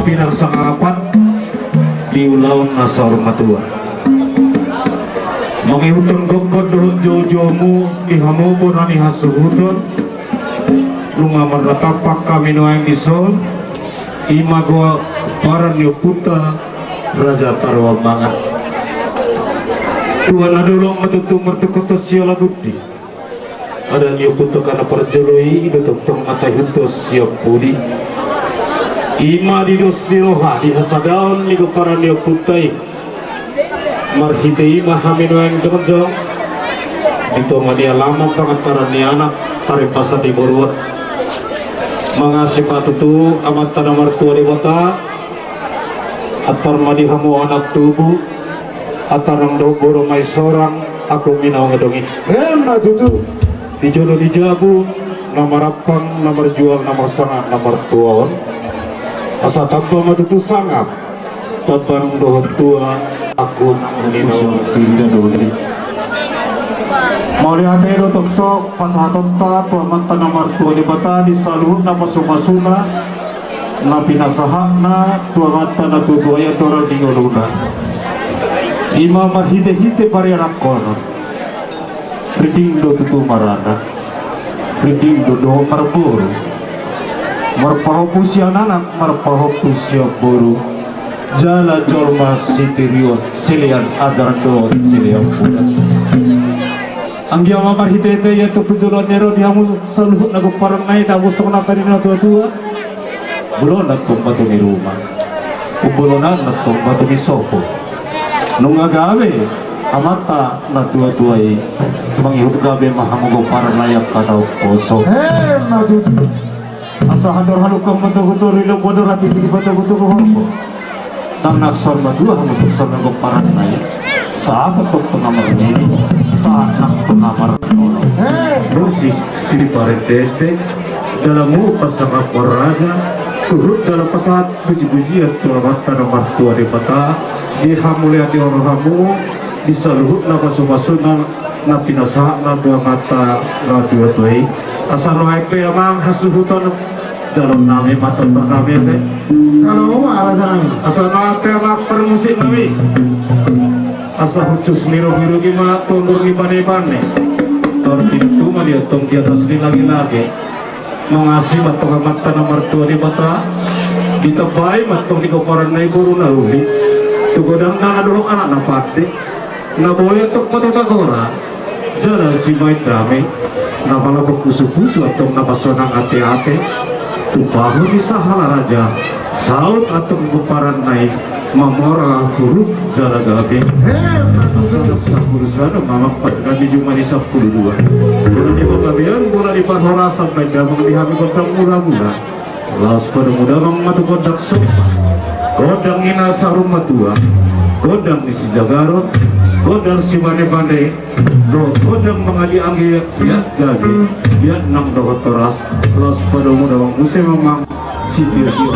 pinar sangapat di ulaun nasa matua mangihutun gokod dohon jojomu ihamu bonani hasuhutun lungamar natapak kami noang disol ima goa paran puta raja tarwa banget Tuhan adolong matutu mertukoto siala gudi ada puta kana perjeloi ida tentang matai huntos siap budi ima didos diroha di hasadaon ni paran putai marhite ima hamino yang jong itu mania lama pangantaran ni anak pare pasar di boruat mengasih patutu amat tanah mertua di kota atar madi hamu anak tubuh atar nang doboro mai sorang aku minau ngedongi na tutu di jono di jabu nomor rapang nomor jual nomor sangat nomor tuon asa tanpa matutu sangat tabarang doh tua aku minau tidak doni mau lihat itu tok pasaton pa tuaman tanah martua di bata di saluhun na masuma-suma na pinasahak tuaman tanah tutuaya doral di ngoluna ima marhite-hite parianak kono riding do tutu marana riding do marburu marpahopu siananak marpahopu siap buru jala jolma sitirion silian adar do silian pudak anggia mamar hitete ya tu penjualan nero diamu saluhut nagu parang nai damu sokna karina tua-tua belum nak pembatu di rumah ubolonan nak pembatu di sopo nunga gawe amata na tua-tuai mangihut gawe mahamugo parang layak kadau poso madu asa hador halukang betul-betul rilong bodor hati di betul-betul kohorko dan naksar madua hamutuk sa nagu parang nai saat ketuk pengamar ini saat nak pengamar musik si paretete dalam pasang apor raja turut dalam pesat puji-pujian tuamat tanah martua di peta di hamulia di orang hamu di saluhut na pasumasunan na pinasahak na dua mata na dua tuai asal nohek amang hasuhutan dalam nami mata ternami ate kalau arah sana asal nohek amang permusik nami asa hucus miru-miru gima tundur ni bane-bane tertintu dia tong di atas ni lagi-lagi mengasih matong amat tanah mertua di bata ditebai matong di koparan na iburu na uli tugodang na dulu anak na pati na boya tok patutagora jalan si may dami na palabok pusu-pusu atau na pasonang ate-ate tupahu di sahala raja saut atau koparan na mamora huruf jala gabe asalak sapuluh sana mamak kami cuma di 12 bola di pagabian bola di panhora sampai damang di hami kodang mula-mula laos pada muda mamatu kodak sopa kodang ina sarum matua kodang isi jagaron kodang si bane-bane do kodang mengadi anggi biat gabe biat nang dohot toras laos pada muda bang musim memang si tir-tir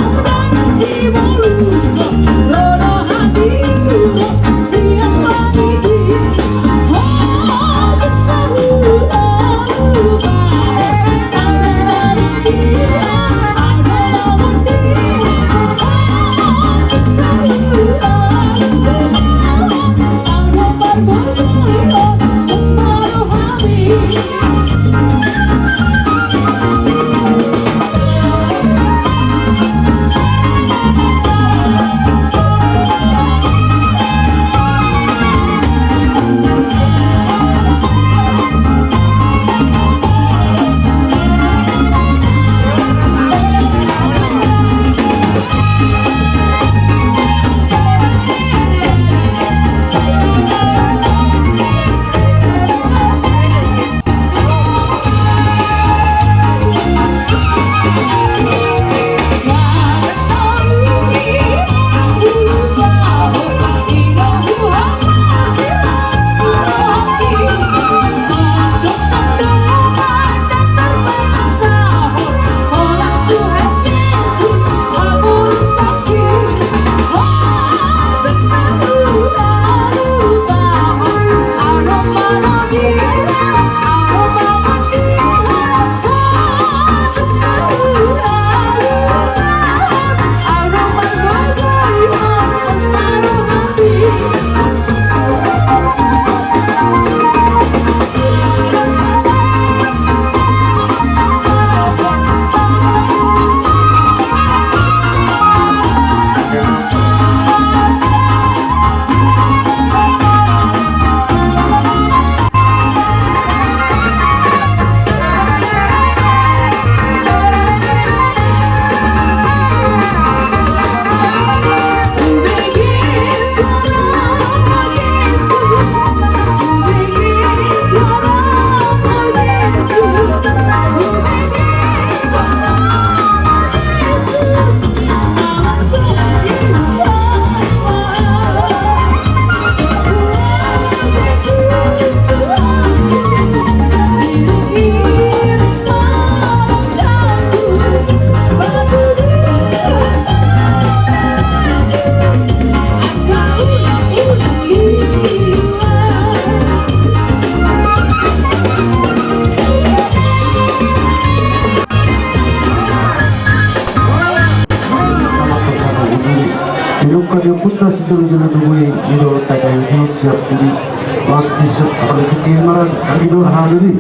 pada putas itu juga tungguin itu tanya itu siap ini pas disep kalau bikin marah itu hari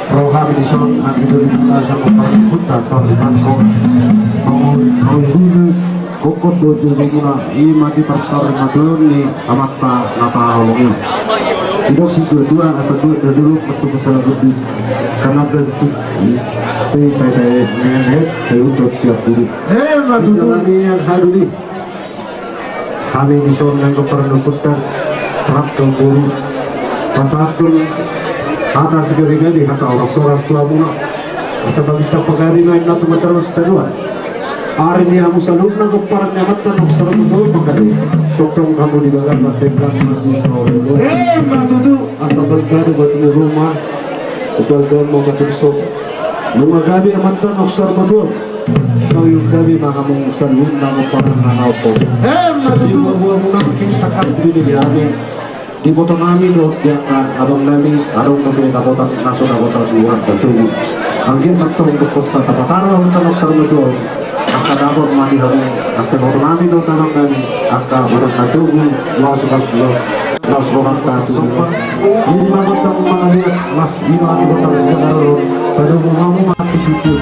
rohani di sana itu di sana sama putas soal itu mau itu kokot bojo diguna mati persar madoni amata nata awalnya itu si dua asal dulu waktu kesalahan lebih karena itu teh nenek untuk siap dulu misalnya yang hari ini kami disuruh dengan keperluan putar terap guru pasatun atas segala-gala hata orang soras tua muna asal kita pegari lain atau terus teruan hari ini kamu selalu nak keparat nyamatan aku selalu betul pegari tong kamu di bagas sampai kan masih problem matutu asal bergadu buat di rumah betul mau betul sok lunga gabi amatan aku selalu betul kau yung gabi makamong selalu nak keparat na po matutu buah muna kita kas di kami di kota kami loh yang abang kami arong kami na kota naso na kota luar betul angin matong berkosa tapatara untuk naksar betul asa dapat mati kami akan kota kami loh tanang kami akan berang katugu luas baklo luas orang katu ini mamatang malihat mas ino ang kota sekarang pada kamu mati situ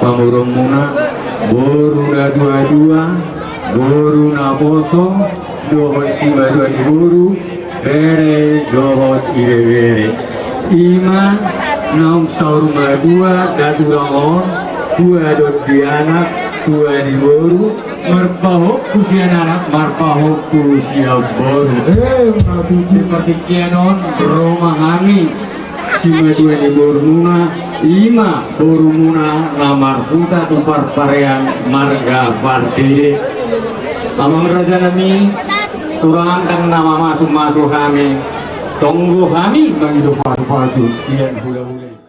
pamurumuna boru na dua-dua boru na poso dohot siba dua di boru bere dohot ire bere ima naum sauruma dua daturangon dua dot di anak dua di boru marpahok kusia anak marpahok kusia boru seperti kianon rumah kami sima dua ni bormuna ima bormuna namar huta tupar parean marga partede amang raja nami turang dan nama masuk kami tonggo kami bagi doa pasu sian hula-hula